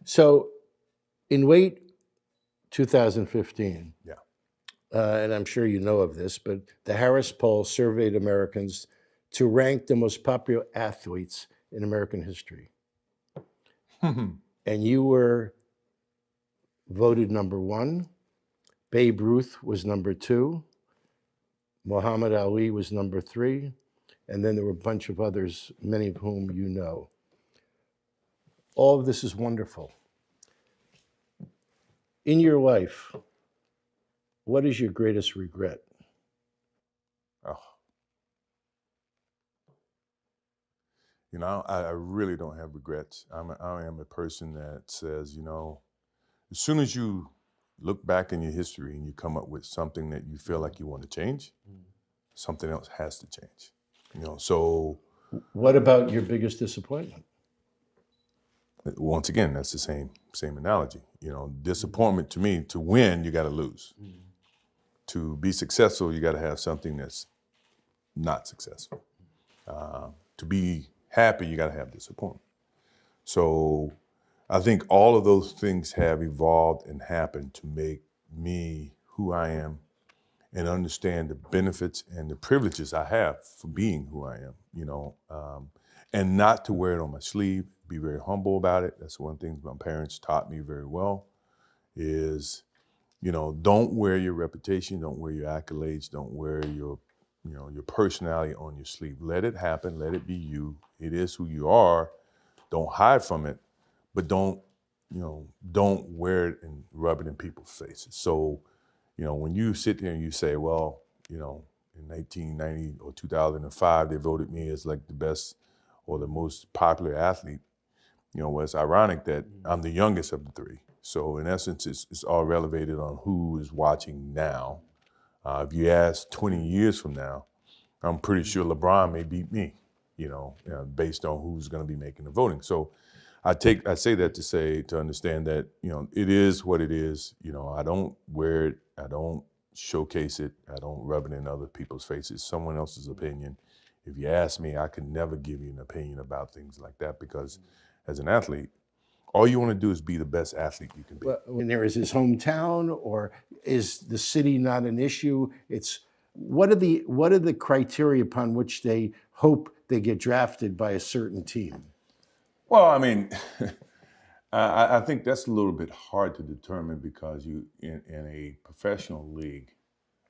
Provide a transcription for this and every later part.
So in weight 2015, Yeah. and I'm sure you know of this, but the Harris poll surveyed Americans to rank the most popular athletes in American history. And you were voted number one. Babe Ruth was number two. Muhammad Ali was number three. And then there were a bunch of others, many of whom you know. All of this is wonderful. In your life, what is your greatest regret? Oh. You know, I really don't have regrets. I am a person that says, you know, as soon as you look back in your history and you come up with something that you feel like you want to change, something else has to change. You know, so What about your biggest disappointment? once again, that's the same analogy. You know, disappointment to me, to win, you got to lose. To be successful, you got to have something that's not successful. To be happy, you got to have disappointment. So I think all of those things have evolved and happened to make me who I am and understand the benefits and the privileges I have for being who I am, you know, and not to wear it on my sleeve, be very humble about it. That's one thing my parents taught me very well is, you know, don't wear your reputation, don't wear your accolades, don't wear your, you know, your personality on your sleeve. Let it happen, let it be you. It is who you are. Don't hide from it, but don't wear it and rub it in people's faces. So, you know, when you sit there and you say, well, you know, in 1990 or 2005, they voted me as like the best or the most popular athlete, you know, well, it's ironic that I'm the youngest of the three. So in essence, it's all relevated on who is watching now. If you ask 20 years from now, I'm pretty sure LeBron may beat me, you know, based on who's going to be making the voting. So I say that to understand that, you know, it is what it is. You know, I don't wear it. I don't showcase it. I don't rub it in other people's faces. Someone else's opinion. If you ask me, I can never give you an opinion about things like that because as an athlete, all you want to do is be the best athlete you can be. Well, when there is his hometown, or is the city not an issue? It's what are the criteria upon which they hope they get drafted by a certain team? Well, I mean, I think that's a little bit hard to determine because you in a professional league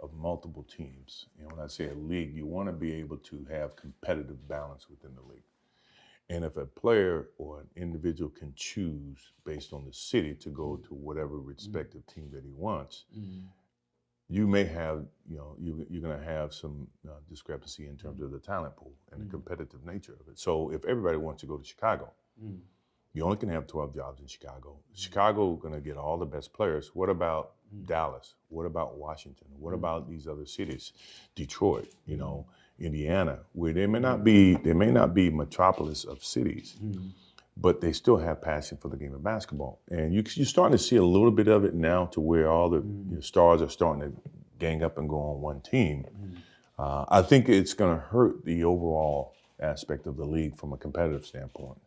of multiple teams. You know, when I say a league, you want to be able to have competitive balance within the league. And if a player or an individual can choose based on the city to go to whatever respective team that he wants, you may have, you know, you're going to have some discrepancy in terms of the talent pool and the competitive nature of it. So if everybody wants to go to Chicago, you only can have 12 jobs in Chicago. Chicago going to get all the best players. What about Dallas? What about Washington? What about these other cities? Detroit, you know, Indiana, where they may not be metropolis of cities, but they still have passion for the game of basketball. And you're starting to see a little bit of it now to where all the you know, stars are starting to gang up and go on one team. I think it's going to hurt the overall aspect of the league from a competitive standpoint.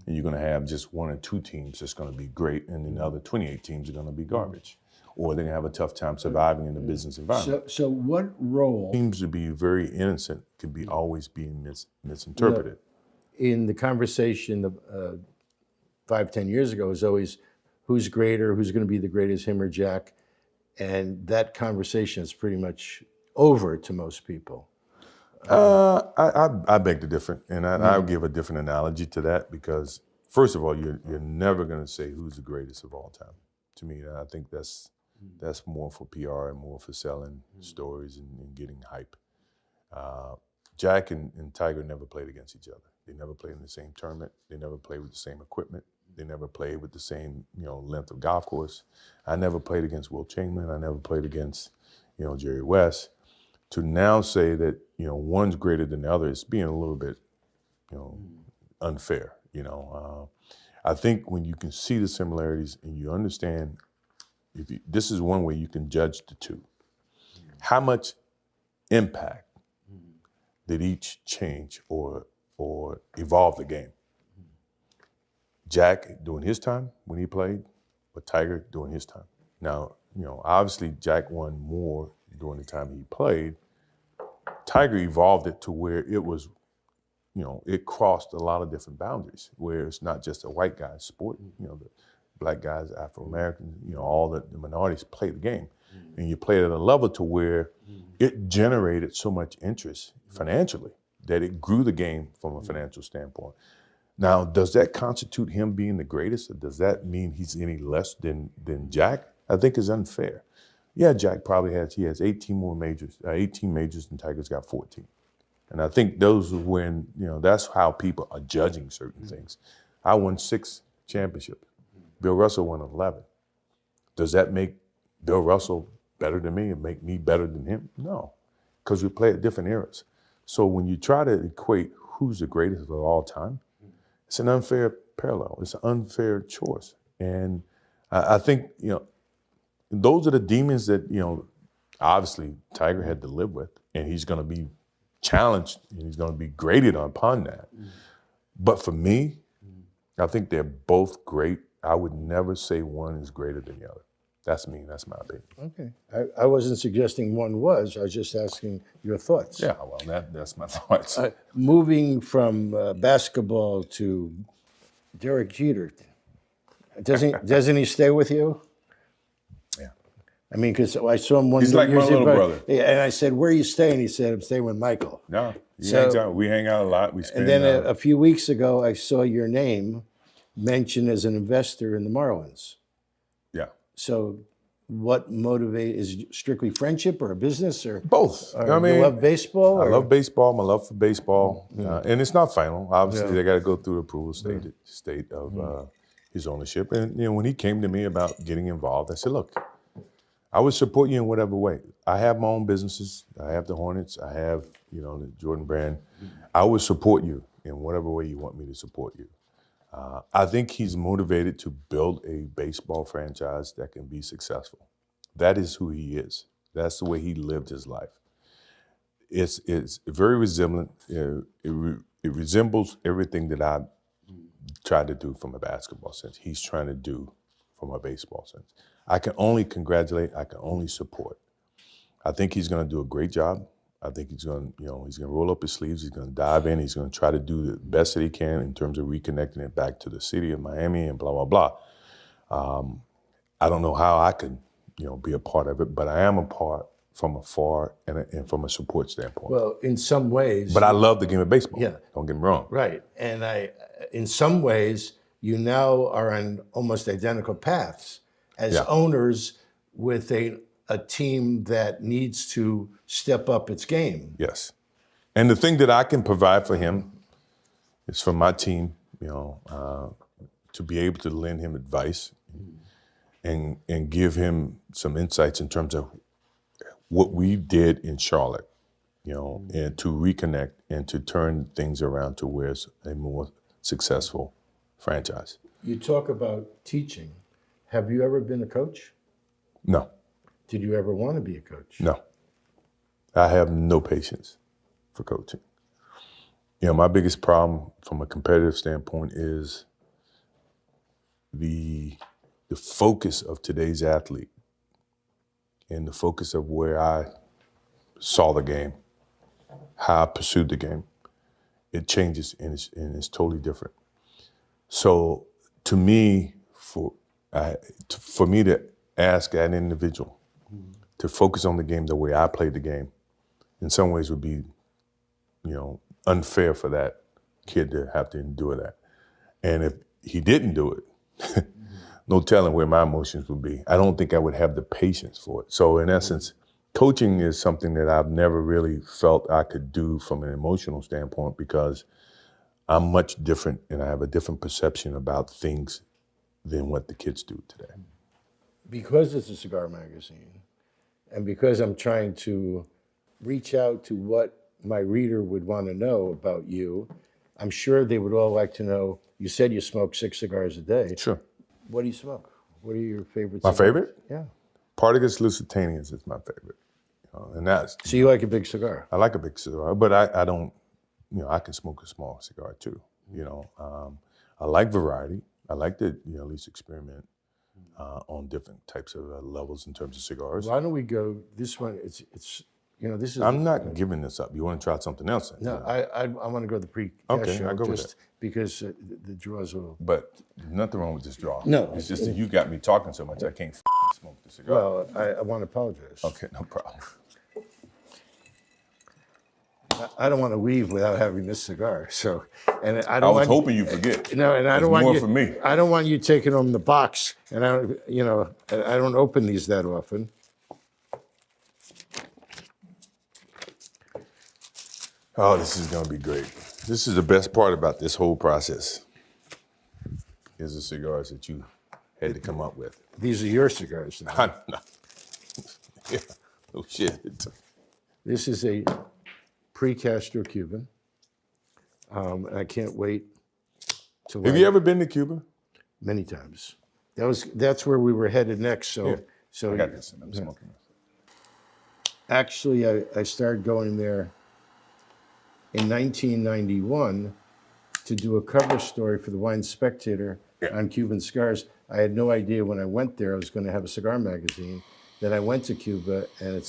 And you're going to have just one or two teams that's going to be great, and then the other 28 teams are going to be garbage. Or they're going to have a tough time surviving in the business environment. So what role Seems to be very innocent could be always being misinterpreted. in the conversation 5-10 years ago was always who's greater, who's going to be the greatest, him or Jack, and that conversation is pretty much over to most people. I beg to differ, and I'll give a different analogy to that because, first of all, you're never going to say who's the greatest of all time. To me, I think that's more for PR and more for selling stories and getting hype. Jack and Tiger never played against each other. They never played in the same tournament. They never played with the same equipment. They never played with the same, you know, length of golf course. I never played against Will Chamberlain. I never played against, you know, Jerry West. To now say that, you know, one's greater than the other is being a little bit, you know, unfair. You know, I think when you can see the similarities and you understand, this is one way you can judge the two. How much impact did each change or evolve the game? Jack during his time when he played, or Tiger during his time. Now, obviously Jack won more during the time he played. Tiger evolved it to where it was, it crossed a lot of different boundaries, where it's not just a white guy's sport. The black guys, Afro-Americans, all the minorities play the game. And you play it at a level to where it generated so much interest financially that it grew the game from a financial standpoint. Now, does that constitute him being the greatest, or does that mean he's any less than Jack? I think is unfair. Yeah, Jack probably has 18 majors and Tiger's got 14. And I think those are when, that's how people are judging certain things. I won 6 championships. Bill Russell won 11. Does that make Bill Russell better than me and make me better than him? No, because we play at different eras. So when you try to equate who's the greatest of all time, it's an unfair parallel. It's an unfair choice. And I think, those are the demons that, obviously Tiger had to live with, and he's going to be challenged and he's going to be graded upon that. But for me, I think they're both great. I would never say one is greater than the other. That's me. That's my opinion. Okay. I wasn't suggesting one was. I was just asking your thoughts. Yeah, well, that's my thoughts. Moving from basketball to Derek Jeter, doesn't he stay with you? Yeah. I mean, because I saw him one. He's like my little brother. And I said, "Where are you staying?" He said, "I'm staying with Michael." No, hangs out. We hang out a lot. We spend. And then a few weeks ago, I saw your name mentioned as an investor in the Marlins. Yeah. So, what motivates? Is it strictly friendship or a business or both? Or you love baseball. I love baseball. My love for baseball, and it's not final. Obviously, they got to go through the approval state of his ownership. And when he came to me about getting involved, I said, "Look, I would support you in whatever way. I have my own businesses. I have the Hornets. I have the Jordan brand. I would support you in whatever way you want me to support you." I think he's motivated to build a baseball franchise that can be successful. That is who he is. That's the way he lived his life. It's very resemblant. It resembles everything that I tried to do from a basketball sense. He's trying to do from a baseball sense. I can only congratulate. I can only support. I think he's going to do a great job. I think he's going to roll up his sleeves. He's going to dive in. He's going to try to do the best that he can in terms of reconnecting it back to the city of Miami and blah, blah, blah. I don't know how I can, be a part of it, but I am a part from afar and from a support standpoint. Well, in some ways. But I love the game of baseball. Yeah. Don't get me wrong. Right. And in some ways, you now are on almost identical paths as owners with a team that needs to step up its game. Yes. And the thing that I can provide for him is for my team, to be able to lend him advice and give him some insights in terms of what we did in Charlotte, and to reconnect and to turn things around to where it's a more successful franchise. You talk about teaching. Have you ever been a coach? No. Did you ever want to be a coach? No. I have no patience for coaching. My biggest problem from a competitive standpoint is the focus of today's athlete and the focus of where I saw the game, how I pursued the game. It changes and it's totally different. So to me, for me to ask an individual to focus on the game the way I played the game, in some ways would be, unfair for that kid to have to endure that. And if he didn't do it, no telling where my emotions would be. I don't think I would have the patience for it. So in essence, coaching is something that I've never really felt I could do from an emotional standpoint because I'm much different and I have a different perception about things than what the kids do today. Because it's a cigar magazine and because I'm trying to reach out to what my reader would want to know about you, I'm sure they would all like to know, you said you smoke 6 cigars a day. Sure. What do you smoke? What are your favorite My cigars? favorite? Yeah. Partagas Lusitanians is my favorite. And that's... So you like a big cigar? I like a big cigar, but I don't, I can smoke a small cigar too. I like variety. I like to at least experiment on different types of levels in terms of cigars. Why don't we go this one? It's this is. I'm not giving this up. You want to try something else? No, I want to go to the pre-cast Okay, show I go with just because the draws will. But nothing wrong with this draw. No. It's just that you got me talking so much I can't smoke the cigar. Well, I want to apologize. Okay, no problem. I don't want to leave without having this cigar. So, and I I don't. was want, hoping you forget. No, and I don't want more you. for me. I don't want you taking home the box, and I don't open these that often. Oh, this is going to be great. This is the best part about this whole process. Is the cigars that you had to come up with. These are your cigars now. Yeah, no shit. This is a pre-Castro Cuban. I can't wait to. Have you ever been to Cuba? Many times. That's where we were headed next. So, Here, so I got this. I'm smoking this. actually, I started going there in 1991 to do a cover story for the Wine Spectator on Cuban cigars. I had no idea when I went there I was going to have a cigar magazine. Then I went to Cuba, and it's